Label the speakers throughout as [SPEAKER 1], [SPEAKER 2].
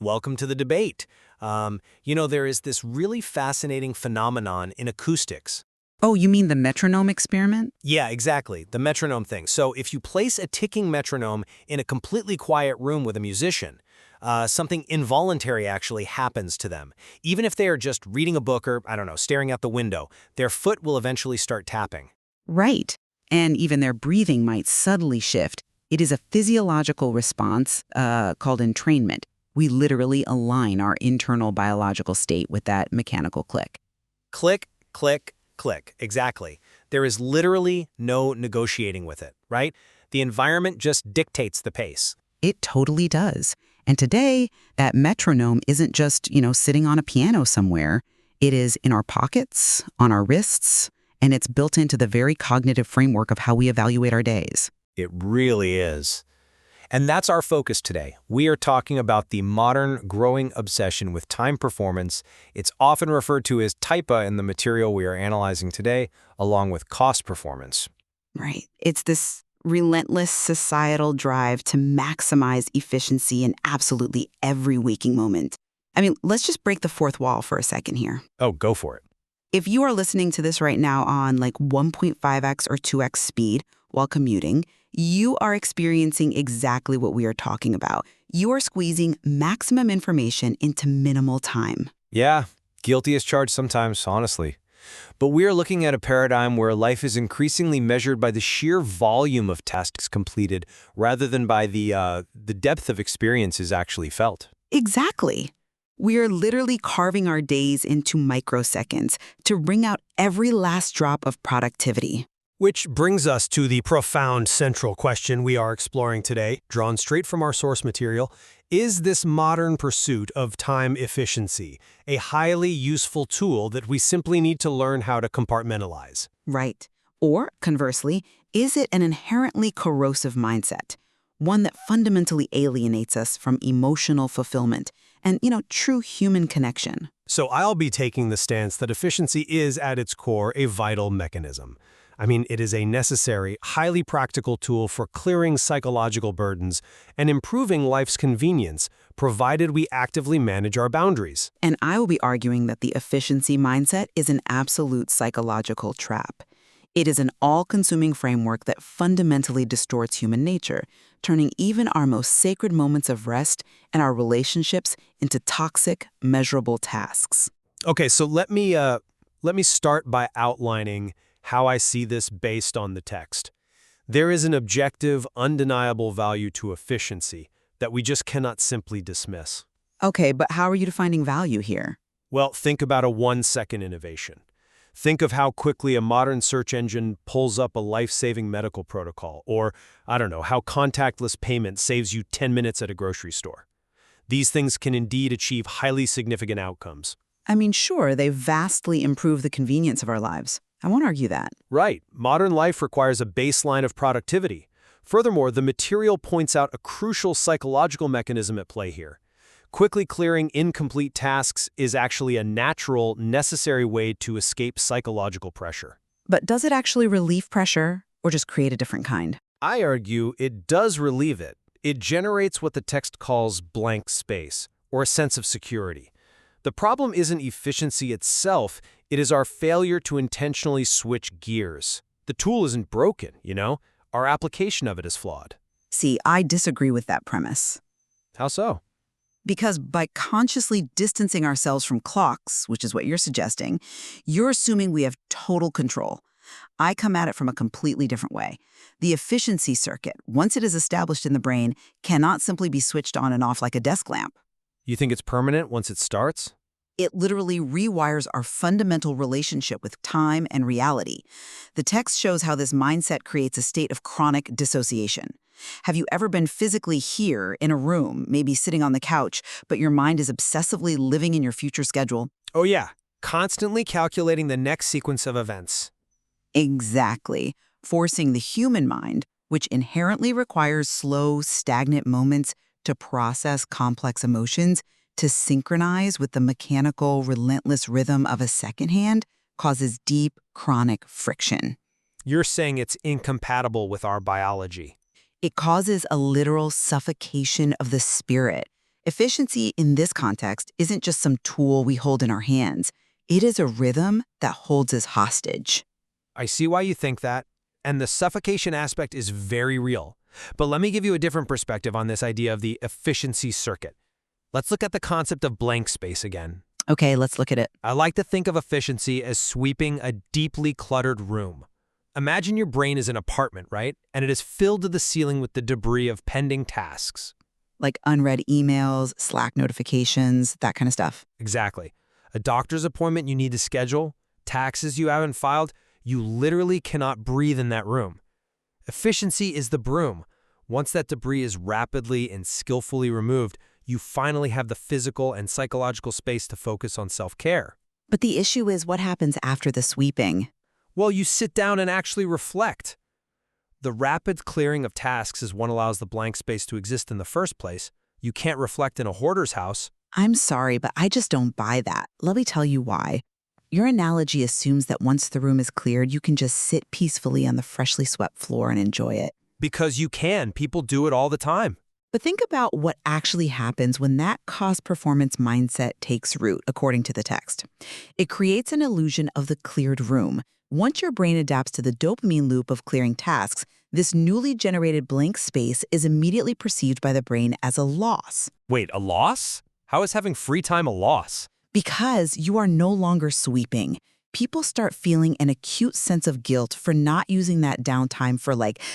[SPEAKER 1] Welcome to the debate. There is this really fascinating phenomenon in acoustics.
[SPEAKER 2] Oh, you mean the metronome experiment?
[SPEAKER 1] Yeah, exactly, the metronome thing. So if you place a ticking metronome in a completely quiet room with a musician, something involuntary actually happens to them. Even if they are just reading a book or, I don't know, staring out the window, their foot will eventually start tapping.
[SPEAKER 2] Right. And even their breathing might subtly shift. It is a physiological response called entrainment. We literally align our internal biological state with that mechanical click.
[SPEAKER 1] Click, click, click. Exactly. There is literally no negotiating with it, right? The environment just dictates the pace.
[SPEAKER 2] It totally does. And today, that metronome isn't just, sitting on a piano somewhere. It is in our pockets, on our wrists, and it's built into the very cognitive framework of how we evaluate our days.
[SPEAKER 1] It really is. And that's our focus today. We are talking about the modern, growing obsession with time performance. It's often referred to as TIPA in the material we are analyzing today, along with cost performance.
[SPEAKER 2] Right. It's this relentless societal drive to maximize efficiency in absolutely every waking moment. I mean, let's just break the fourth wall for a second here.
[SPEAKER 1] Oh, go for it.
[SPEAKER 2] If you are listening to this right now on like 1.5x or 2x speed while commuting, you are experiencing exactly what we are talking about. You are squeezing maximum information into minimal time.
[SPEAKER 1] Yeah, guilty as charged sometimes, honestly. But we are looking at a paradigm where life is increasingly measured by the sheer volume of tasks completed rather than by the depth of experiences actually felt.
[SPEAKER 2] Exactly. We are literally carving our days into microseconds to wring out every last drop of productivity.
[SPEAKER 3] Which brings us to the profound central question we are exploring today, drawn straight from our source material. Is this modern pursuit of time efficiency a highly useful tool that we simply need to learn how to compartmentalize?
[SPEAKER 2] Right. Or, conversely, is it an inherently corrosive mindset? One that fundamentally alienates us from emotional fulfillment and, true human connection.
[SPEAKER 3] So I'll be taking the stance that efficiency is, at its core, a vital mechanism. I mean, it is a necessary, highly practical tool for clearing psychological burdens and improving life's convenience, provided we actively manage our boundaries.
[SPEAKER 2] And I will be arguing that the efficiency mindset is an absolute psychological trap. It is an all-consuming framework that fundamentally distorts human nature, turning even our most sacred moments of rest and our relationships into toxic, measurable tasks.
[SPEAKER 3] Okay, so let me start by outlining how I see this based on the text. There is an objective, undeniable value to efficiency that we just cannot simply dismiss.
[SPEAKER 2] Okay, but how are you defining value here?
[SPEAKER 3] Well, think about a 1-second innovation. Think of how quickly a modern search engine pulls up a life-saving medical protocol, or, I don't know, how contactless payment saves you 10 minutes at a grocery store. These things can indeed achieve highly significant outcomes.
[SPEAKER 2] I mean, sure, they vastly improve the convenience of our lives. I won't argue that.
[SPEAKER 3] Right. Modern life requires a baseline of productivity. Furthermore, the material points out a crucial psychological mechanism at play here. Quickly clearing incomplete tasks is actually a natural, necessary way to escape psychological pressure.
[SPEAKER 2] But does it actually relieve pressure or just create a different kind?
[SPEAKER 3] I argue it does relieve it. It generates what the text calls blank space, or a sense of security. The problem isn't efficiency itself, it is our failure to intentionally switch gears. The tool isn't broken, Our application of it is flawed.
[SPEAKER 2] See, I disagree with that premise.
[SPEAKER 3] How so?
[SPEAKER 2] Because by consciously distancing ourselves from clocks, which is what you're suggesting, you're assuming we have total control. I come at it from a completely different way. The efficiency circuit, once it is established in the brain, cannot simply be switched on and off like a desk lamp.
[SPEAKER 3] You think it's permanent once it starts?
[SPEAKER 2] It literally rewires our fundamental relationship with time and reality. The text shows how this mindset creates a state of chronic dissociation. Have you ever been physically here in a room, maybe sitting on the couch, but your mind is obsessively living in your future schedule?
[SPEAKER 3] Oh yeah, constantly calculating the next sequence of events.
[SPEAKER 2] Exactly. Forcing the human mind, which inherently requires slow, stagnant moments to process complex emotions, to synchronize with the mechanical, relentless rhythm of a second hand, causes deep, chronic friction.
[SPEAKER 3] You're saying it's incompatible with our biology.
[SPEAKER 2] It causes a literal suffocation of the spirit. Efficiency in this context isn't just some tool we hold in our hands. It is a rhythm that holds us hostage.
[SPEAKER 3] I see why you think that, and the suffocation aspect is very real. But let me give you a different perspective on this idea of the efficiency circuit. Let's look at the concept of blank space again.
[SPEAKER 2] Okay, let's look at it.
[SPEAKER 3] I like to think of efficiency as sweeping a deeply cluttered room. Imagine your brain is an apartment, right? And it is filled to the ceiling with the debris of pending tasks.
[SPEAKER 2] Like unread emails, Slack notifications, that kind of stuff.
[SPEAKER 3] Exactly. A doctor's appointment you need to schedule, taxes you haven't filed, you literally cannot breathe in that room. Efficiency is the broom. Once that debris is rapidly and skillfully removed, you finally have the physical and psychological space to focus on self-care.
[SPEAKER 2] But the issue is what happens after the sweeping.
[SPEAKER 3] Well, you sit down and actually reflect. The rapid clearing of tasks is what allows the blank space to exist in the first place. You can't reflect in a hoarder's house.
[SPEAKER 2] I'm sorry, but I just don't buy that. Let me tell you why. Your analogy assumes that once the room is cleared, you can just sit peacefully on the freshly swept floor and enjoy it.
[SPEAKER 3] Because you can. People do it all the time.
[SPEAKER 2] But think about what actually happens when that cost-performance mindset takes root, according to the text. It creates an illusion of the cleared room. Once your brain adapts to the dopamine loop of clearing tasks, this newly generated blank space is immediately perceived by the brain as a loss.
[SPEAKER 3] Wait, a loss? How is having free time a loss?
[SPEAKER 2] Because you are no longer sweeping. People start feeling an acute sense of guilt for not using that downtime for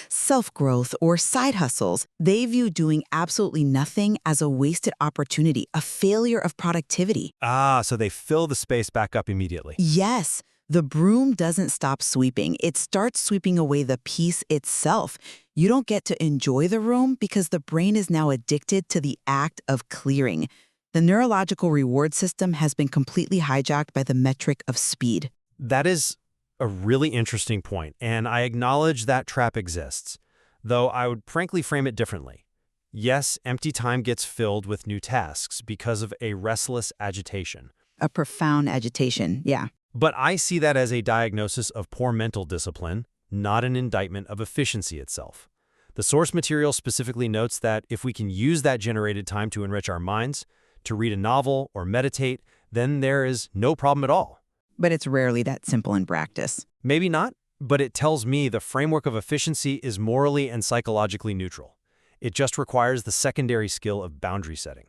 [SPEAKER 2] self-growth or side hustles. They view doing absolutely nothing as a wasted opportunity, a failure of productivity.
[SPEAKER 3] Ah, so they fill the space back up immediately.
[SPEAKER 2] Yes, the broom doesn't stop sweeping. It starts sweeping away the piece itself. You don't get to enjoy the room because the brain is now addicted to the act of clearing. The neurological reward system has been completely hijacked by the metric of speed.
[SPEAKER 3] That is a really interesting point, and I acknowledge that trap exists, though I would frankly frame it differently. Yes, empty time gets filled with new tasks because of a restless agitation.
[SPEAKER 2] A profound agitation, yeah.
[SPEAKER 3] But I see that as a diagnosis of poor mental discipline, not an indictment of efficiency itself. The source material specifically notes that if we can use that generated time to enrich our minds, to read a novel or meditate, then there is no problem at all.
[SPEAKER 2] But it's rarely that simple in practice.
[SPEAKER 3] Maybe not, but it tells me the framework of efficiency is morally and psychologically neutral. It just requires the secondary skill of boundary setting.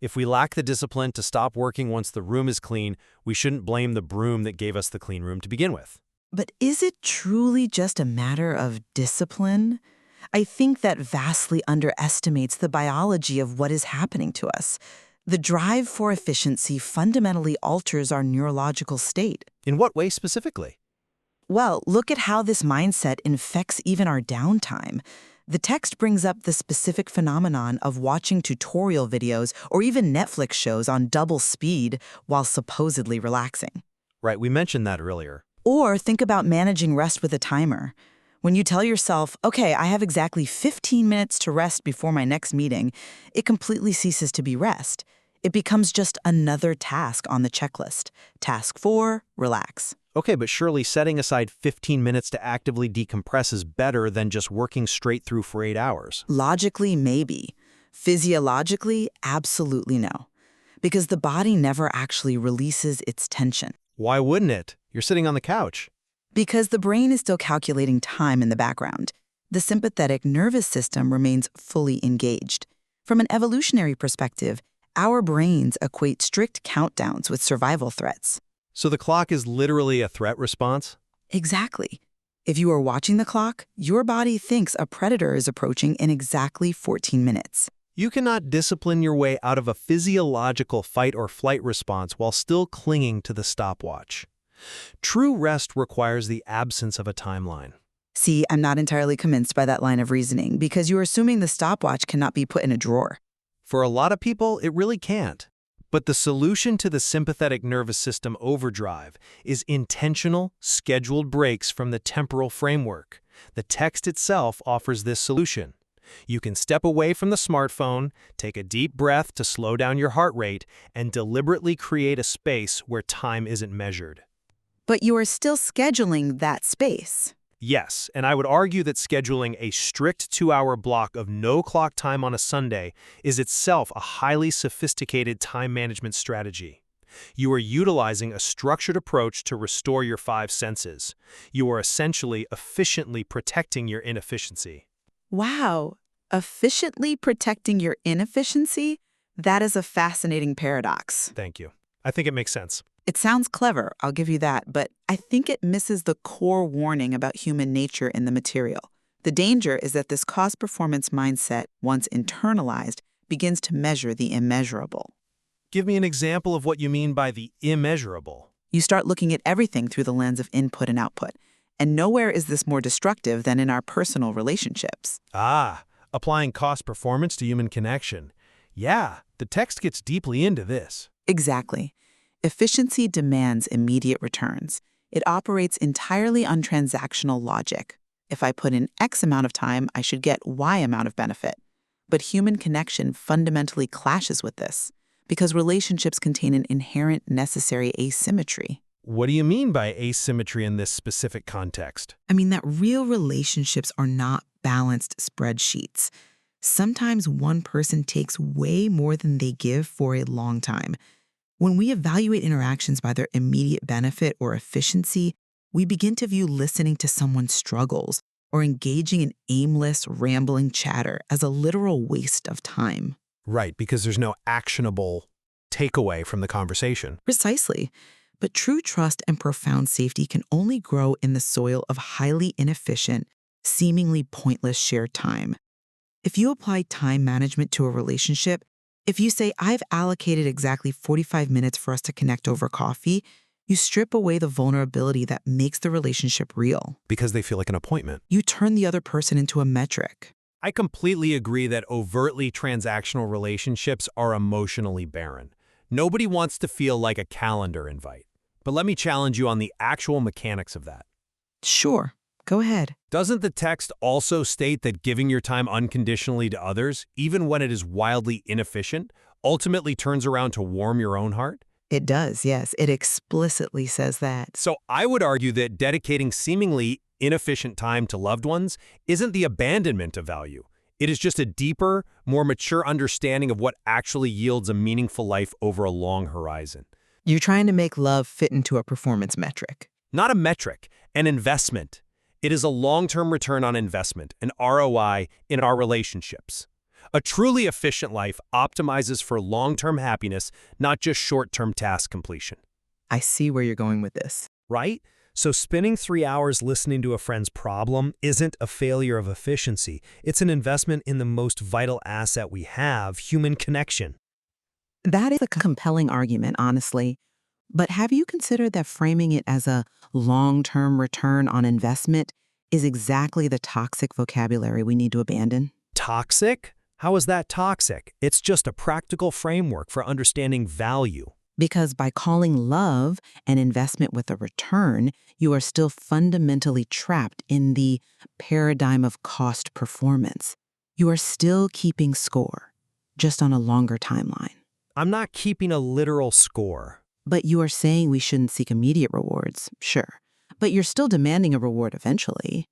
[SPEAKER 3] If we lack the discipline to stop working once the room is clean, we shouldn't blame the broom that gave us the clean room to begin with.
[SPEAKER 2] But is it truly just a matter of discipline? I think that vastly underestimates the biology of what is happening to us. The drive for efficiency fundamentally alters our neurological state.
[SPEAKER 3] In what way specifically?
[SPEAKER 2] Well, look at how this mindset infects even our downtime. The text brings up the specific phenomenon of watching tutorial videos or even Netflix shows on double speed while supposedly relaxing.
[SPEAKER 3] Right, we mentioned that earlier.
[SPEAKER 2] Or think about managing rest with a timer. When you tell yourself, okay, I have exactly 15 minutes to rest before my next meeting, it completely ceases to be rest. It becomes just another task on the checklist. Task 4, relax.
[SPEAKER 3] Okay, but surely setting aside 15 minutes to actively decompress is better than just working straight through for 8 hours.
[SPEAKER 2] Logically, maybe. Physiologically, absolutely no. Because the body never actually releases its tension.
[SPEAKER 3] Why wouldn't it? You're sitting on the couch.
[SPEAKER 2] Because the brain is still calculating time in the background. The sympathetic nervous system remains fully engaged. From an evolutionary perspective, our brains equate strict countdowns with survival threats.
[SPEAKER 3] So the clock is literally a threat response?
[SPEAKER 2] Exactly. If you are watching the clock, your body thinks a predator is approaching in exactly 14 minutes.
[SPEAKER 3] You cannot discipline your way out of a physiological fight or flight response while still clinging to the stopwatch. True rest requires the absence of a timeline.
[SPEAKER 2] See, I'm not entirely convinced by that line of reasoning because you're assuming the stopwatch cannot be put in a drawer.
[SPEAKER 3] For a lot of people, it really can't. But the solution to the sympathetic nervous system overdrive is intentional, scheduled breaks from the temporal framework. The text itself offers this solution. You can step away from the smartphone, take a deep breath to slow down your heart rate, and deliberately create a space where time isn't measured.
[SPEAKER 2] But you are still scheduling that space.
[SPEAKER 3] Yes, and I would argue that scheduling a strict 2-hour block of no clock time on a Sunday is itself a highly sophisticated time management strategy. You are utilizing a structured approach to restore your 5 senses. You are essentially efficiently protecting your inefficiency.
[SPEAKER 2] Wow, efficiently protecting your inefficiency? That is a fascinating paradox.
[SPEAKER 3] Thank you. I think it makes sense.
[SPEAKER 2] It sounds clever, I'll give you that, but I think it misses the core warning about human nature in the material. The danger is that this cost-performance mindset, once internalized, begins to measure the immeasurable.
[SPEAKER 3] Give me an example of what you mean by the immeasurable.
[SPEAKER 2] You start looking at everything through the lens of input and output, and nowhere is this more destructive than in our personal relationships.
[SPEAKER 3] Applying cost performance to human connection. Yeah, the text gets deeply into this.
[SPEAKER 2] Exactly. Efficiency demands immediate returns. It operates entirely on transactional logic. If I put in X amount of time, I should get Y amount of benefit. But human connection fundamentally clashes with this, because relationships contain an inherent necessary asymmetry.
[SPEAKER 3] What do you mean by asymmetry in this specific context?
[SPEAKER 2] I mean that real relationships are not balanced spreadsheets. Sometimes one person takes way more than they give for a long time. When we evaluate interactions by their immediate benefit or efficiency, we begin to view listening to someone's struggles or engaging in aimless, rambling chatter as a literal waste of time.
[SPEAKER 3] Right, because there's no actionable takeaway from the conversation.
[SPEAKER 2] Precisely. But true trust and profound safety can only grow in the soil of highly inefficient, seemingly pointless shared time. If you apply time management to a relationship, if you say, I've allocated exactly 45 minutes for us to connect over coffee, you strip away the vulnerability that makes the relationship real.
[SPEAKER 3] Because they feel like an appointment.
[SPEAKER 2] You turn the other person into a metric.
[SPEAKER 3] I completely agree that overtly transactional relationships are emotionally barren. Nobody wants to feel like a calendar invite. But let me challenge you on the actual mechanics of that.
[SPEAKER 2] Sure, go ahead.
[SPEAKER 3] Doesn't the text also state that giving your time unconditionally to others, even when it is wildly inefficient, ultimately turns around to warm your own heart?
[SPEAKER 2] It does, yes. It explicitly says that.
[SPEAKER 3] So I would argue that dedicating seemingly inefficient time to loved ones isn't the abandonment of value. It is just a deeper, more mature understanding of what actually yields a meaningful life over a long horizon.
[SPEAKER 2] You're trying to make love fit into a performance metric.
[SPEAKER 3] Not a metric, an investment. It is a long-term return on investment, an ROI, in our relationships. A truly efficient life optimizes for long-term happiness, not just short-term task completion.
[SPEAKER 2] I see where you're going with this.
[SPEAKER 3] Right? So spending 3 hours listening to a friend's problem isn't a failure of efficiency. It's an investment in the most vital asset we have, human connection.
[SPEAKER 2] That is a compelling argument, honestly. But have you considered that framing it as a long-term return on investment is exactly the toxic vocabulary we need to abandon?
[SPEAKER 3] Toxic? How is that toxic? It's just a practical framework for understanding value.
[SPEAKER 2] Because by calling love an investment with a return, you are still fundamentally trapped in the paradigm of cost performance. You are still keeping score, just on a longer timeline.
[SPEAKER 3] I'm not keeping a literal score.
[SPEAKER 2] But you are saying we shouldn't seek immediate rewards, sure. But you're still demanding a reward eventually.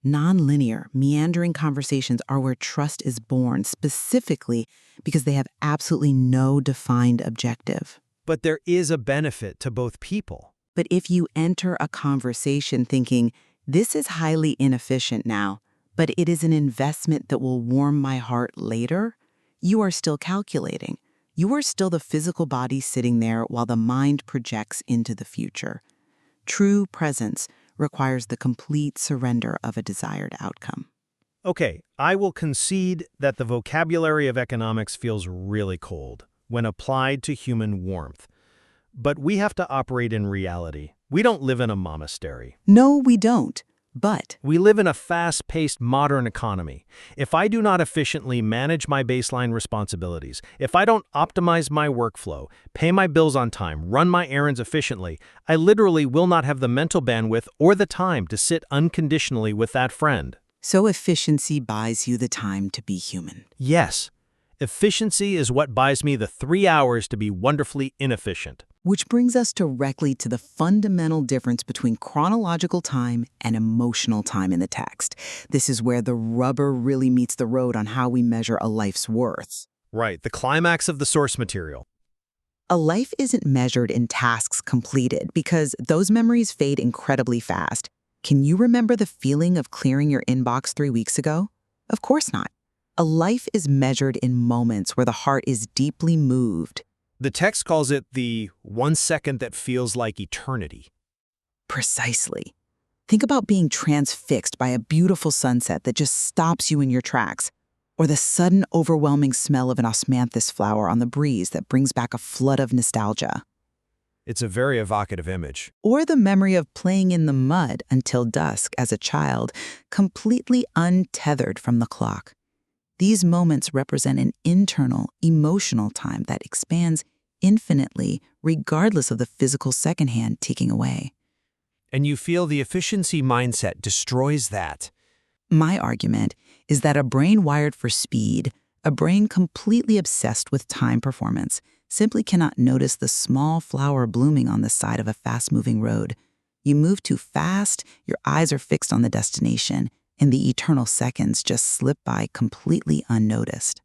[SPEAKER 2] Non-linear, meandering conversations are where trust is born, specifically because they have absolutely no defined objective.
[SPEAKER 3] But there is a benefit to both people.
[SPEAKER 2] But if you enter a conversation thinking, this is highly inefficient now, but it is an investment that will warm my heart later, you are still calculating. You are still the physical body sitting there while the mind projects into the future. True presence requires the complete surrender of a desired outcome.
[SPEAKER 3] Okay, I will concede that the vocabulary of economics feels really cold when applied to human warmth. But we have to operate in reality. We don't live in a monastery.
[SPEAKER 2] No, we don't. But
[SPEAKER 3] we live in a fast-paced modern economy. If I do not efficiently manage my baseline responsibilities, if I don't optimize my workflow, pay my bills on time, run my errands efficiently, I literally will not have the mental bandwidth or the time to sit unconditionally with that friend.
[SPEAKER 2] So efficiency buys you the time to be human.
[SPEAKER 3] Yes. Efficiency is what buys me the 3 hours to be wonderfully inefficient.
[SPEAKER 2] Which brings us directly to the fundamental difference between chronological time and emotional time in the text. This is where the rubber really meets the road on how we measure a life's worth.
[SPEAKER 3] Right, the climax of the source material.
[SPEAKER 2] A life isn't measured in tasks completed because those memories fade incredibly fast. Can you remember the feeling of clearing your inbox 3 weeks ago? Of course not. A life is measured in moments where the heart is deeply moved.
[SPEAKER 3] The text calls it the 1 second that feels like eternity.
[SPEAKER 2] Precisely. Think about being transfixed by a beautiful sunset that just stops you in your tracks, or the sudden overwhelming smell of an osmanthus flower on the breeze that brings back a flood of nostalgia.
[SPEAKER 3] It's a very evocative image.
[SPEAKER 2] Or the memory of playing in the mud until dusk as a child, completely untethered from the clock. These moments represent an internal, emotional time that expands infinitely regardless of the physical secondhand ticking away.
[SPEAKER 3] And you feel the efficiency mindset destroys that.
[SPEAKER 2] My argument is that a brain wired for speed, a brain completely obsessed with time performance, simply cannot notice the small flower blooming on the side of a fast-moving road. You move too fast, your eyes are fixed on the destination, and the eternal seconds just slip by completely unnoticed.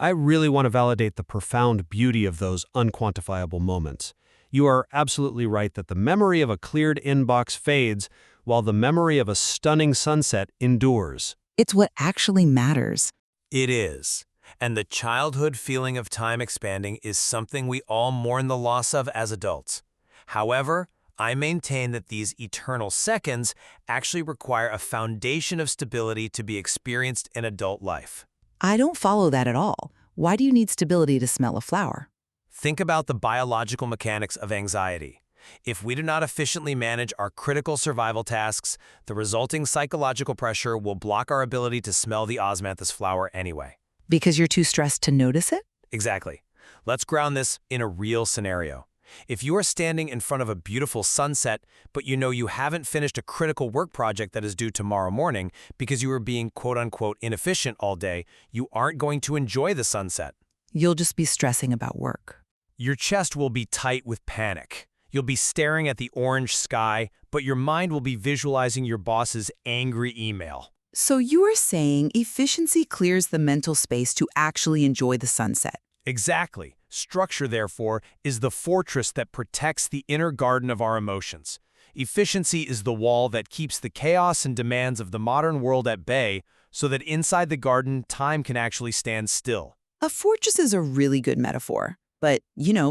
[SPEAKER 3] I really want to validate the profound beauty of those unquantifiable moments. You are absolutely right that the memory of a cleared inbox fades, while the memory of a stunning sunset endures.
[SPEAKER 2] It's what actually matters.
[SPEAKER 1] It is. And the childhood feeling of time expanding is something we all mourn the loss of as adults. However, I maintain that these eternal seconds actually require a foundation of stability to be experienced in adult life.
[SPEAKER 2] I don't follow that at all. Why do you need stability to smell a flower?
[SPEAKER 1] Think about the biological mechanics of anxiety. If we do not efficiently manage our critical survival tasks, the resulting psychological pressure will block our ability to smell the osmanthus flower anyway.
[SPEAKER 2] Because you're too stressed to notice it?
[SPEAKER 1] Exactly. Let's ground this in a real scenario. If you are standing in front of a beautiful sunset, but you know you haven't finished a critical work project that is due tomorrow morning because you were being quote-unquote inefficient all day, you aren't going to enjoy the sunset.
[SPEAKER 2] You'll just be stressing about work.
[SPEAKER 1] Your chest will be tight with panic. You'll be staring at the orange sky, but your mind will be visualizing your boss's angry email.
[SPEAKER 2] So you are saying efficiency clears the mental space to actually enjoy the sunset.
[SPEAKER 1] Exactly. Structure, therefore, is the fortress that protects the inner garden of our emotions. Efficiency is the wall that keeps the chaos and demands of the modern world at bay so that inside the garden, time can actually stand still.
[SPEAKER 2] A fortress is a really good metaphor. But,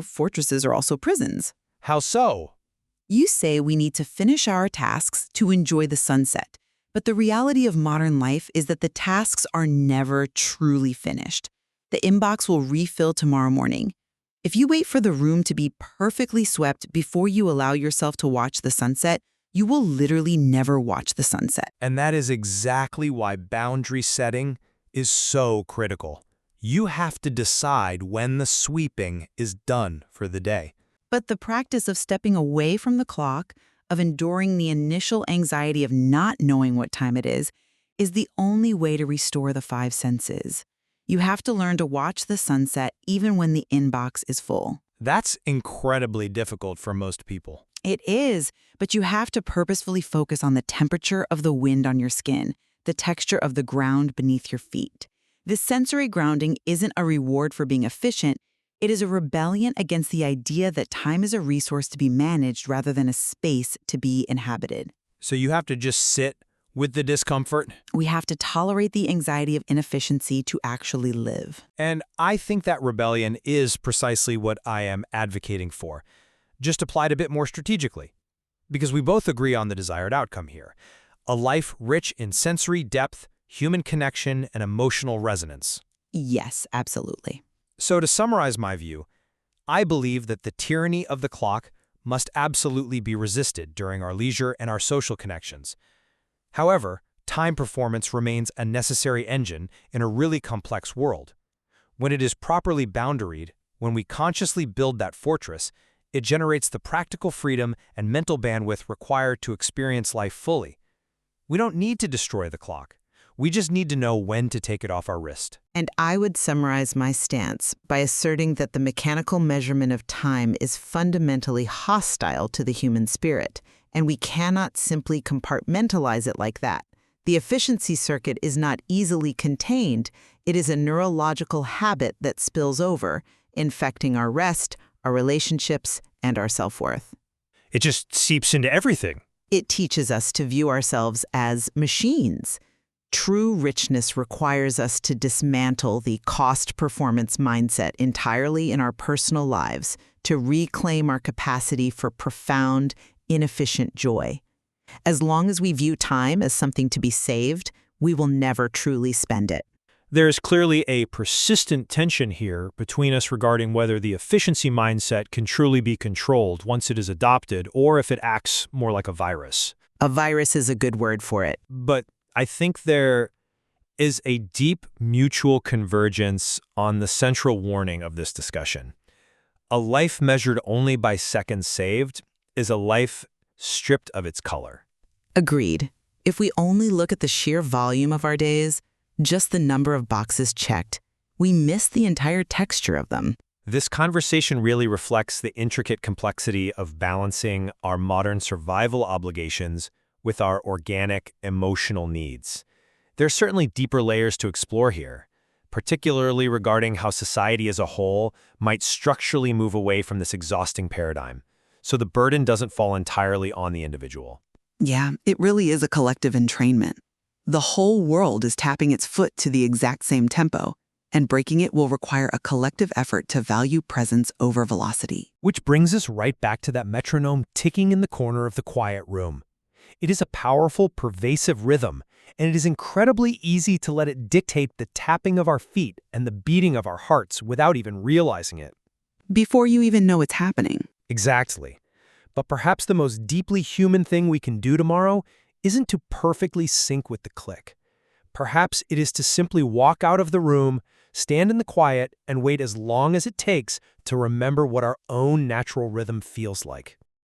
[SPEAKER 2] fortresses are also prisons.
[SPEAKER 1] How so?
[SPEAKER 2] You say we need to finish our tasks to enjoy the sunset. But the reality of modern life is that the tasks are never truly finished. The inbox will refill tomorrow morning. If you wait for the room to be perfectly swept before you allow yourself to watch the sunset, you will literally never watch the sunset.
[SPEAKER 1] And that is exactly why boundary setting is so critical. You have to decide when the sweeping is done for the day.
[SPEAKER 2] But the practice of stepping away from the clock, of enduring the initial anxiety of not knowing what time it is the only way to restore the 5 senses. You have to learn to watch the sunset even when the inbox is full.
[SPEAKER 1] That's incredibly difficult for most people.
[SPEAKER 2] It is, but you have to purposefully focus on the temperature of the wind on your skin, the texture of the ground beneath your feet. This sensory grounding isn't a reward for being efficient. It is a rebellion against the idea that time is a resource to be managed rather than a space to be inhabited.
[SPEAKER 1] So you have to just sit with the discomfort.
[SPEAKER 2] We have to tolerate the anxiety of inefficiency to actually live.
[SPEAKER 1] And I think that rebellion is precisely what I am advocating for, just applied a bit more strategically. Because we both agree on the desired outcome here. A life rich in sensory depth, human connection, and emotional resonance.
[SPEAKER 2] Yes, absolutely.
[SPEAKER 1] So to summarize my view, I believe that the tyranny of the clock must absolutely be resisted during our leisure and our social connections. However, time performance remains a necessary engine in a really complex world. When it is properly boundaried, when we consciously build that fortress, it generates the practical freedom and mental bandwidth required to experience life fully. We don't need to destroy the clock.
[SPEAKER 3] We just need to know when to take it off our wrist.
[SPEAKER 2] And I would summarize my stance by asserting that the mechanical measurement of time is fundamentally hostile to the human spirit, and we cannot simply compartmentalize it like that. The efficiency circuit is not easily contained. It is a neurological habit that spills over, infecting our rest, our relationships, and our self-worth.
[SPEAKER 3] It just seeps into everything.
[SPEAKER 2] It teaches us to view ourselves as machines. True richness requires us to dismantle the cost-performance mindset entirely in our personal lives to reclaim our capacity for profound, inefficient joy. As long as we view time as something to be saved, we will never truly spend it.
[SPEAKER 3] There is clearly a persistent tension here between us regarding whether the efficiency mindset can truly be controlled once it is adopted or if it acts more like a virus.
[SPEAKER 2] A virus is a good word for it.
[SPEAKER 3] But I think there is a deep mutual convergence on the central warning of this discussion. A life measured only by seconds saved is a life stripped of its color.
[SPEAKER 2] Agreed. If we only look at the sheer volume of our days, just the number of boxes checked, we miss the entire texture of them.
[SPEAKER 3] This conversation really reflects the intricate complexity of balancing our modern survival obligations with our organic, emotional needs. There are certainly deeper layers to explore here, particularly regarding how society as a whole might structurally move away from this exhausting paradigm, so the burden doesn't fall entirely on the individual.
[SPEAKER 4] Yeah, it really is a collective entrainment. The whole world is tapping its foot to the exact same tempo, and breaking it will require a collective effort to value presence over velocity.
[SPEAKER 3] Which brings us right back to that metronome ticking in the corner of the quiet room. It is a powerful, pervasive rhythm, and it is incredibly easy to let it dictate the tapping of our feet and the beating of our hearts without even realizing it.
[SPEAKER 4] Before you even know it's happening.
[SPEAKER 3] Exactly. But perhaps the most deeply human thing we can do tomorrow isn't to perfectly sync with the click. Perhaps it is to simply walk out of the room, stand in the quiet, and wait as long as it takes to remember what our own natural rhythm feels like.